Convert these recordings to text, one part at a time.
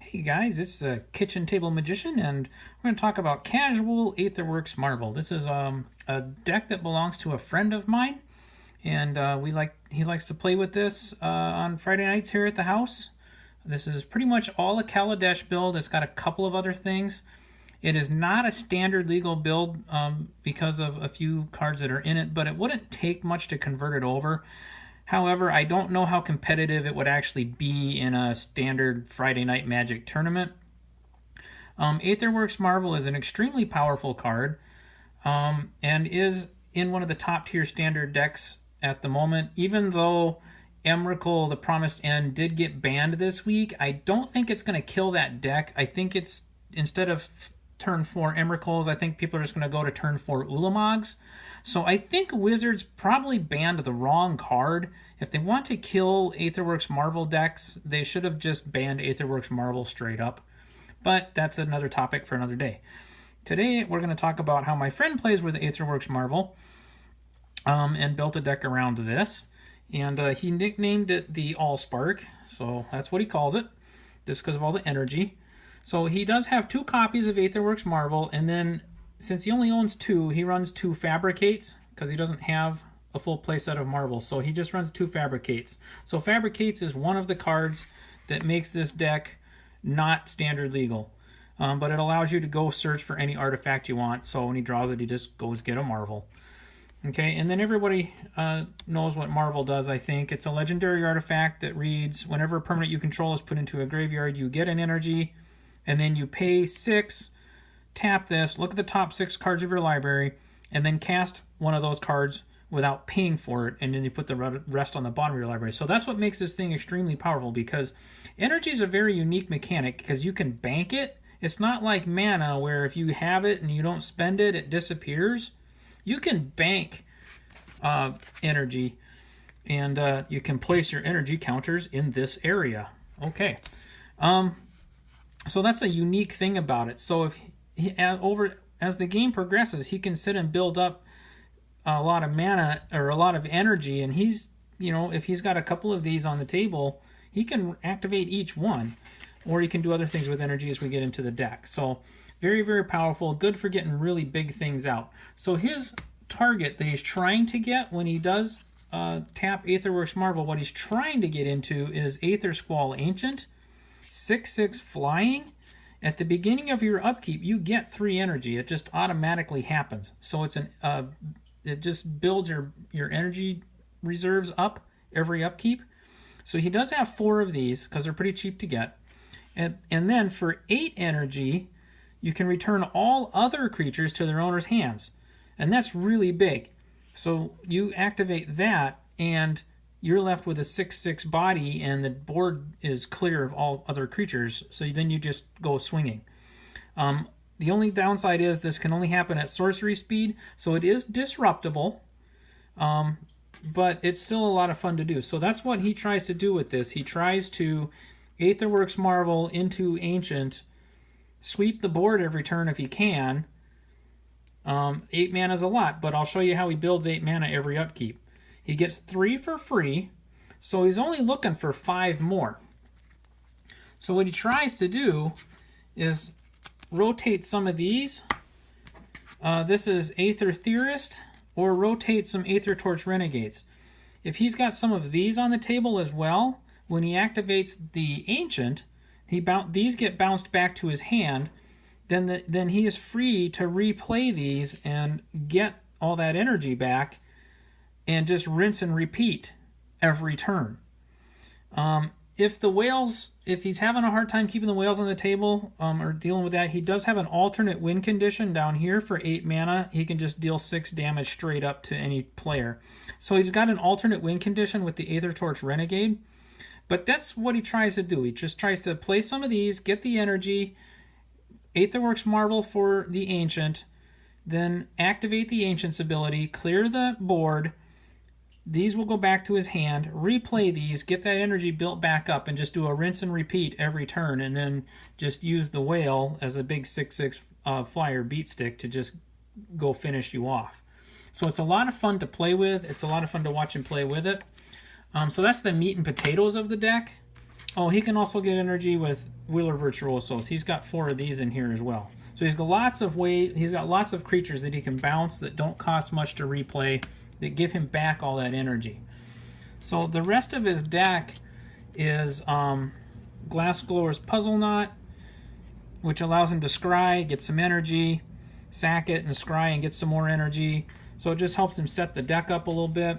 Hey guys, it's Kitchen Table Magician, and we're going to talk about Casual Aetherworks Marvel. This is a deck that belongs to a friend of mine, and he likes to play with this on Friday nights here at the house. This is pretty much all a Kaladesh build. It's got a couple of other things. It is not a standard legal build because of a few cards that are in it, but it wouldn't take much to convert it over. However, I don't know how competitive it would actually be in a standard Friday Night Magic tournament. Aetherworks Marvel is an extremely powerful card and is in one of the top tier standard decks at the moment. Even though Emrakul, the Promised End, did get banned this week, I don't think it's going to kill that deck. I think it's, instead of turn 4 Emrakuls, I think people are just going to go to turn 4 Ulamogs. So I think Wizards probably banned the wrong card. If they want to kill Aetherworks Marvel decks, they should have just banned Aetherworks Marvel straight up. But that's another topic for another day. Today we're going to talk about how my friend plays with Aetherworks Marvel and built a deck around this. And he nicknamed it the Allspark, so that's what he calls it, just because of all the energy. So he does have 2 copies of Aetherworks Marvel, and then since he only owns 2, he runs 2 Fabricates because he doesn't have a full playset of Marvel. So he just runs 2 Fabricates. So Fabricates is one of the cards that makes this deck not standard legal. But it allows you to go search for any artifact you want. So when he draws it, he just goes get a Marvel. Okay, and then everybody knows what Marvel does, I think. It's a legendary artifact that reads, whenever a permanent you control is put into a graveyard, you get an energy, and then you pay 6, tap this, look at the top 6 cards of your library, and then cast one of those cards without paying for it, and then you put the rest on the bottom of your library. So that's what makes this thing extremely powerful, because energy is a very unique mechanic, because you can bank it. It's not like mana, where if you have it and you don't spend it, it disappears. You can bank energy, and you can place your energy counters in this area. Okay. So that's a unique thing about it. So if as the game progresses, he can sit and build up a lot of mana or a lot of energy, and he's, if he's got a couple of these on the table, he can activate each one, or he can do other things with energy as we get into the deck. So very, very powerful, good for getting really big things out. So his target that he's trying to get when he does tap Aetherworks Marvel, what he's trying to get into is Aethersquall Ancient, 6/6 flying. At the beginning of your upkeep, you get 3 energy. It just automatically happens. So it's it just builds your energy reserves up every upkeep. So he does have 4 of these because they're pretty cheap to get. And then for 8 energy, you can return all other creatures to their owner's hands. And that's really big. So you activate that, and you're left with a 6/6 body, and the board is clear of all other creatures, so then you just go swinging. The only downside is this can only happen at sorcery speed, so it is disruptible, but it's still a lot of fun to do. So that's what he tries to do with this. He tries to Aetherworks Marvel into Ancient, sweep the board every turn if he can. 8 mana is a lot, but I'll show you how he builds 8 mana every upkeep. He gets 3 for free, so he's only looking for 5 more. So what he tries to do is rotate some of these. This is Aether Theorist, or rotate some Aether Torch Renegades. If he's got some of these on the table as well, when he activates the Ancient, these get bounced back to his hand. Then he is free to replay these and get all that energy back, and just rinse and repeat every turn. If he's having a hard time keeping the whales on the table or dealing with that, he does have an alternate win condition down here for 8 mana. He can just deal 6 damage straight up to any player. So he's got an alternate win condition with the Aether Torch Renegade. But that's what he tries to do. He just tries to play some of these, get the energy, Aetherworks Marvel for the Ancient, then activate the Ancient's ability, clear the board. These will go back to his hand, replay these, get that energy built back up, and just do a rinse and repeat every turn, and then just use the whale as a big 6/6 flyer beat stick to just go finish you off. So it's a lot of fun to play with. It's a lot of fun to watch him play with it. So that's the meat and potatoes of the deck. Oh, he can also get energy with Wheeler Virtuosos. He's got 4 of these in here as well. So he's got lots of he's got lots of creatures that he can bounce that don't cost much to replay, that give him back all that energy. So the rest of his deck is Glassglower's Puzzle Knot, which allows him to scry, get some energy, sack it and scry and get some more energy. So it just helps him set the deck up a little bit.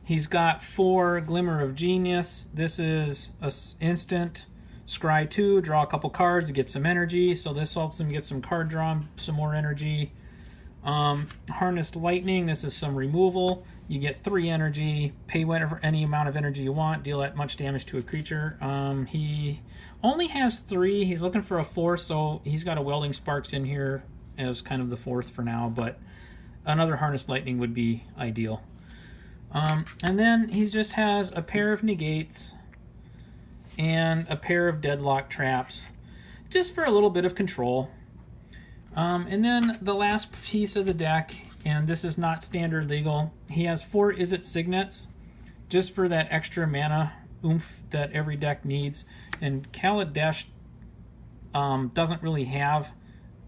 He's got 4 Glimmer of Genius. This is an instant. Scry 2, draw a couple cards, get some energy. So this helps him get some card draw, some more energy. Harnessed Lightning, this is some removal. You get 3 energy, pay whatever any amount of energy you want, deal that much damage to a creature. He only has 3. He's looking for a 4th, so he's got a Welding Sparks in here as kind of the 4th for now, but another Harnessed Lightning would be ideal. And then he just has a pair of Negates and a pair of Deadlock Traps, just for a little bit of control. And then the last piece of the deck, and this is not standard legal, he has 4 Izzet Signets, just for that extra mana oomph that every deck needs. And Kaladesh doesn't really have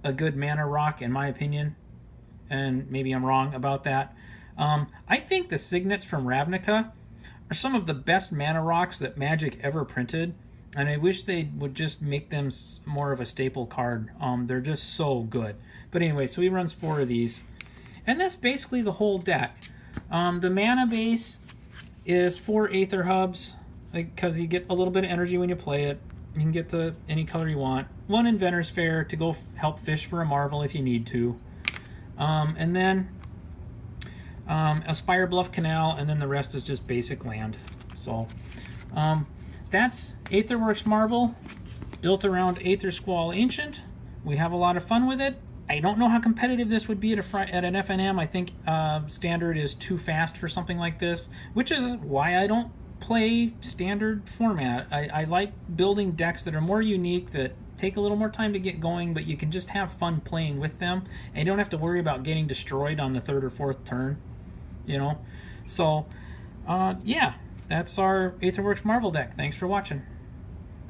a good mana rock, in my opinion, and maybe I'm wrong about that. I think the Signets from Ravnica are some of the best mana rocks that Magic ever printed, and I wish they would just make them more of a staple card. They're just so good. But anyway, so he runs 4 of these, and that's basically the whole deck. The mana base is 4 Aether Hubs, because you get a little bit of energy when you play it. You can get any color you want. 1 Inventor's Fair to go help fish for a Marvel if you need to. And then a Spire Bluff Canal, and then the rest is just basic land. So that's Aetherworks Marvel, built around Aethersquall Ancient. We have a lot of fun with it. I don't know how competitive this would be at an FNM. I think Standard is too fast for something like this, which is why I don't play Standard format. I like building decks that are more unique, that take a little more time to get going, but you can just have fun playing with them, and you don't have to worry about getting destroyed on the 3rd or 4th turn, you know. So yeah, that's our Aetherworks Marvel deck. Thanks for watching.